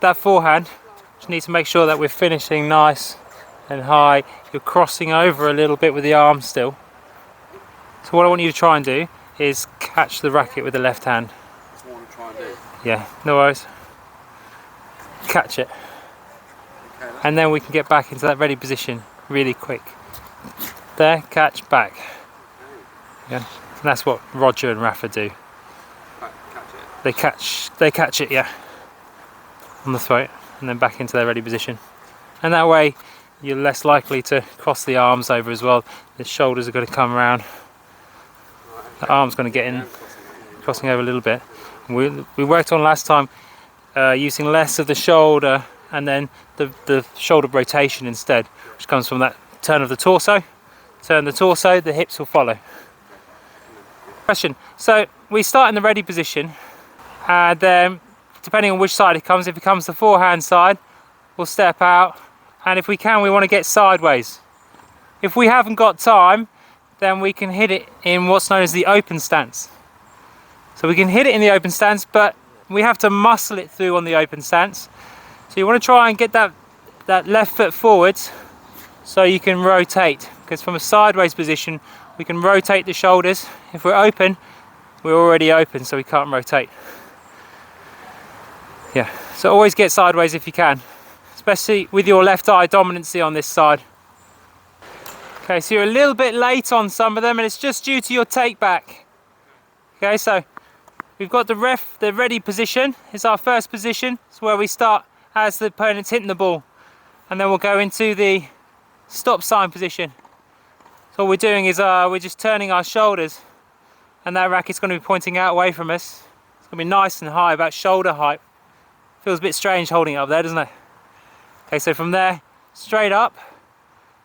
that forehand, just need to make sure that we're finishing nice and high. You're crossing over a little bit with the arm still. So what I want you to try and do is catch the racket with the left hand. That's what I want to try and do. Yeah, no worries. Catch it. Okay, and then we can get back into that ready position really quick. There, catch, back. Yeah, and that's what Roger and Rafa do. They catch it, yeah, on the throat, and then back into their ready position. And that way, you're less likely to cross the arms over as well. The shoulders are going to come around. The arm's going to get in, crossing over a little bit. We worked on last time using less of the shoulder and then the shoulder rotation instead, which comes from that turn of the torso. Turn the torso, the hips will follow. Question. So we start in the ready position, and then depending on which side it comes, if it comes the forehand side, we'll step out, and if we can, we want to get sideways. If we haven't got time, then we can hit it in what's known as the open stance. So we can hit it in the open stance, but we have to muscle it through on the open stance. So you want to try and get that left foot forwards so you can rotate, because from a sideways position we can rotate the shoulders. If we're open, we're already open, so we can't rotate. Yeah, so always get sideways if you can, especially with your left eye dominancy on this side. Okay, so you're a little bit late on some of them, and it's just due to your take back. Okay, so we've got the ready position is our first position. It's where we start as the opponent's hitting the ball, and then we'll go into the stop sign position. So all we're doing is we're just turning our shoulders, and that racket's going to be pointing out away from us. It's going to be nice and high, about shoulder height. Feels a bit strange holding it up there, doesn't it? Okay, so from there, straight up,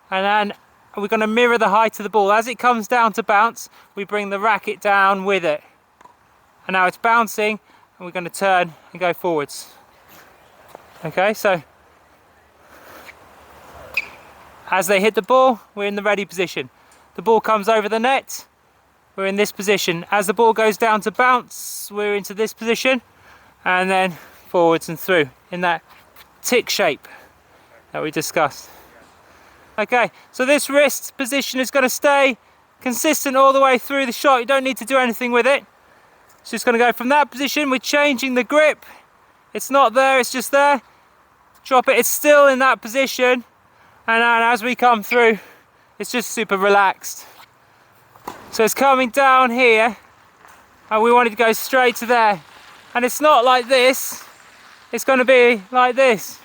and then we're going to mirror the height of the ball. As it comes down to bounce, we bring the racket down with it. And now it's bouncing, and we're going to turn and go forwards. Okay, so as they hit the ball, we're in the ready position. The ball comes over the net, we're in this position. As the ball goes down to bounce, we're into this position, and then forwards and through in that tick shape that we discussed. Okay, so this wrist position is going to stay consistent all the way through the shot. You don't need to do anything with it. It's just going to go from that position. We're changing the grip. It's not there, it's just there. Drop it, it's still in that position. And then as we come through, it's just super relaxed. So it's coming down here, and we want it to go straight to there. And it's not like this, it's going to be like this.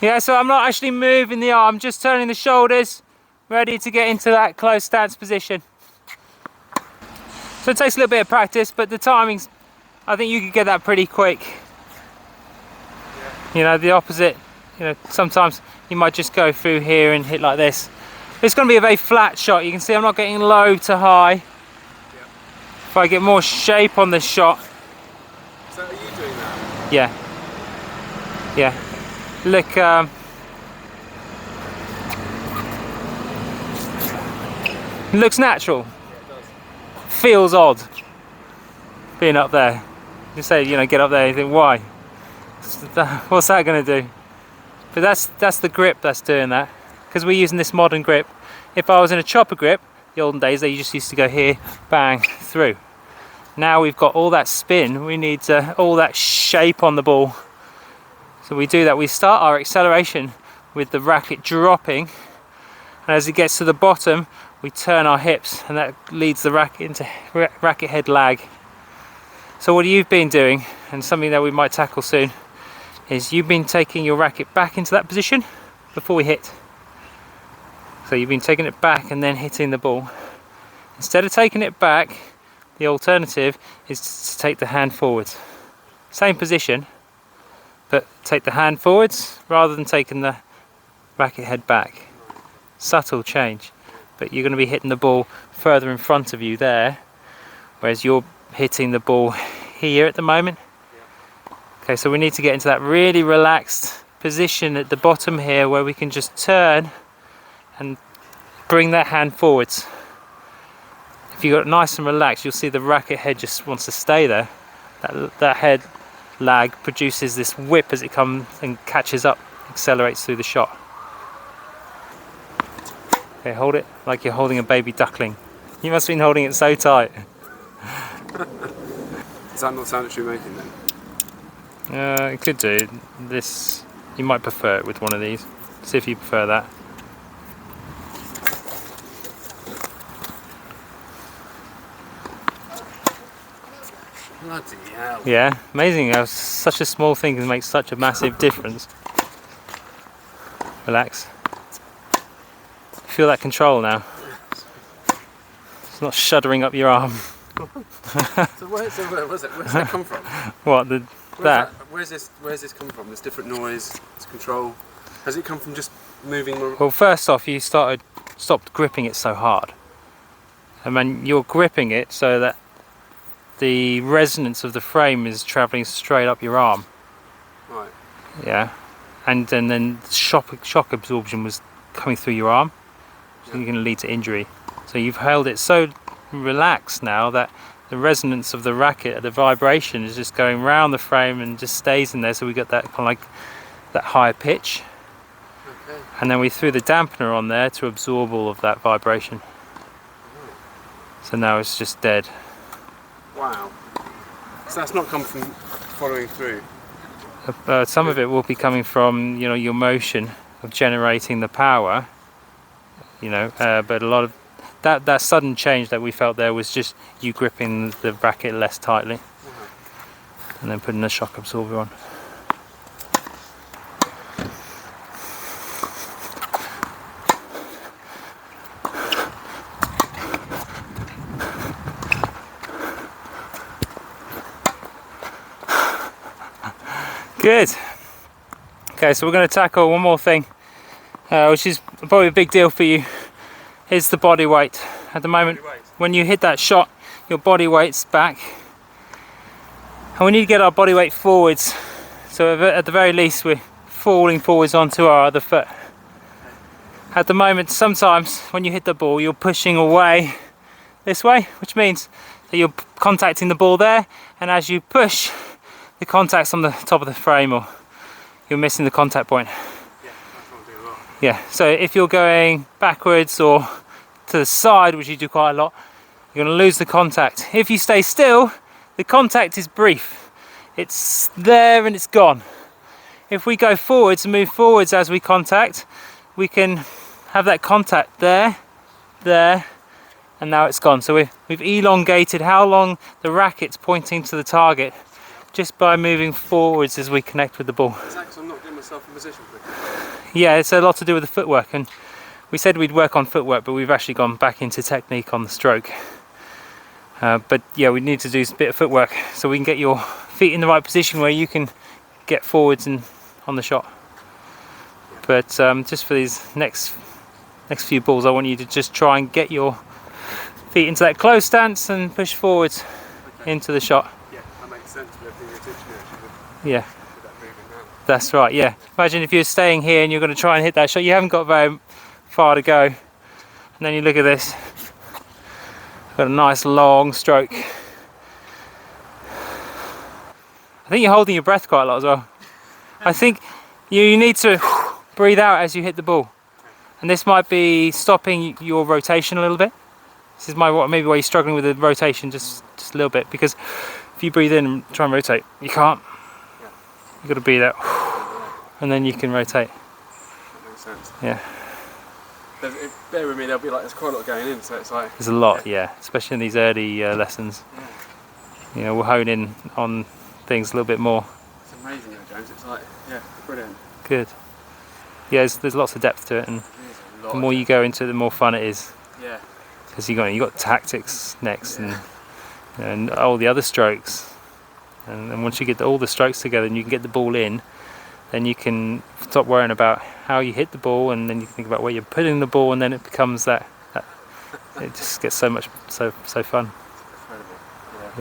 Yeah, so I'm not actually moving the arm, just turning the shoulders, ready to get into that close stance position. So it takes a little bit of practice, but the timings, I think you could get that pretty quick. You know, the opposite, you know, sometimes you might just go through here and hit like this. It's going to be a very flat shot. You can see I'm not getting low to high. If I get more shape on the shot. So are you doing that? Yeah. Yeah. Look, looks natural. Yeah, it does. Feels odd being up there. You say, you know, get up there, you think, why? What's that going to do? But that's the grip that's doing that, because we're using this modern grip. If I was in a chopper grip, the olden days, they just used to go here, bang, through. Now we've got all that spin, we need all that shape on the ball. So we do that, we start our acceleration with the racket dropping, and as it gets to the bottom, we turn our hips, and that leads the racket into racket head lag. So what you've been doing, and something that we might tackle soon, is you've been taking your racket back into that position before we hit. So you've been taking it back and then hitting the ball. Instead of taking it back, the alternative is to take the hand forwards. Same position, but take the hand forwards rather than taking the racket head back. Subtle change, but you're going to be hitting the ball further in front of you there, whereas you're hitting the ball here at the moment. Okay, so we need to get into that really relaxed position at the bottom here where we can just turn and bring that hand forwards. If you got it nice and relaxed, you'll see the racket head just wants to stay there. That head lag produces this whip as it comes and catches up, accelerates through the shot. Okay, hold it like you're holding a baby duckling. You must have been holding it so tight. Does that not sound that you're making then? It could do. This, you might prefer it with one of these. See if you prefer that. Bloody hell. Yeah, amazing how such a small thing can make such a massive difference. Relax. Feel that control now. It's not shuddering up your arm. So where's that come from? What, that? Where's this come from? This different noise, this control. Has it come from just moving? Well, first off, you stopped gripping it so hard. And then you're gripping it so that the resonance of the frame is travelling straight up your arm. Right. Yeah. And then shock absorption was coming through your arm. So you're going to lead to injury. So you've held it so relaxed now that the resonance of the racket, the vibration is just going round the frame and just stays in there. So we got that kind of like that higher pitch. Okay. And then we threw the dampener on there to absorb all of that vibration. So now it's just dead. Wow. So that's not come from following through. Some of it will be coming from, you know, your motion of generating the power. You know, but a lot of that sudden change that we felt there was just you gripping the racket less tightly, and then putting the shock absorber on. Good. Okay, so we're going to tackle one more thing, which is probably a big deal for you, is the body weight. At the moment, when you hit that shot, your body weight's back, and we need to get our body weight forwards. So at the very least, we're falling forwards onto our other foot. At the moment, sometimes when you hit the ball, you're pushing away this way, which means that you're contacting the ball there, and as you push, the contact's on the top of the frame, or you're missing the contact point. Yeah, that's what I do a lot. Yeah, so if you're going backwards or to the side, which you do quite a lot, you're going to lose the contact. If you stay still, the contact is brief. It's there and it's gone. If we go forwards and move forwards as we contact, we can have that contact there, and now it's gone. So we've elongated how long the racket's pointing to the target just by moving forwards as we connect with the ball. Is that because I'm not getting myself in position quickly? Yeah, it's a lot to do with the footwork, and we said we'd work on footwork, but we've actually gone back into technique on the stroke. But yeah, we need to do a bit of footwork so we can get your feet in the right position where you can get forwards and on the shot. But just for these next few balls, I want you to just try and get your feet into that close stance and push forwards into the shot. Yeah, that makes sense with everything you're teaching me actually. Yeah. With that moving now. That's right, yeah. Imagine if you're staying here and you're going to try and hit that shot, you haven't got very far to go. And then you look at this, got a nice long stroke. I think you're holding your breath quite a lot as well. I think you need to breathe out as you hit the ball. And this might be stopping your rotation a little bit. This is maybe why you're struggling with the rotation just a little bit, because if you breathe in and try and rotate, you can't. You've got to breathe out, and then you can rotate. That makes sense. Yeah. Bear with me, there's quite a lot going in, so it's like... There's a lot, yeah, especially in these early lessons. Yeah. You know, we'll hone in on things a little bit more. It's amazing though, James, it's like, yeah, brilliant. Good. Yeah, there's lots of depth to it, and the more you go into it, the more fun it is. Yeah. Because you got tactics next, and all the other strokes. And once you get all the strokes together and you can get the ball in, then you can stop worrying about how you hit the ball, and then you can think about where you're putting the ball, and then it becomes that it just gets so fun.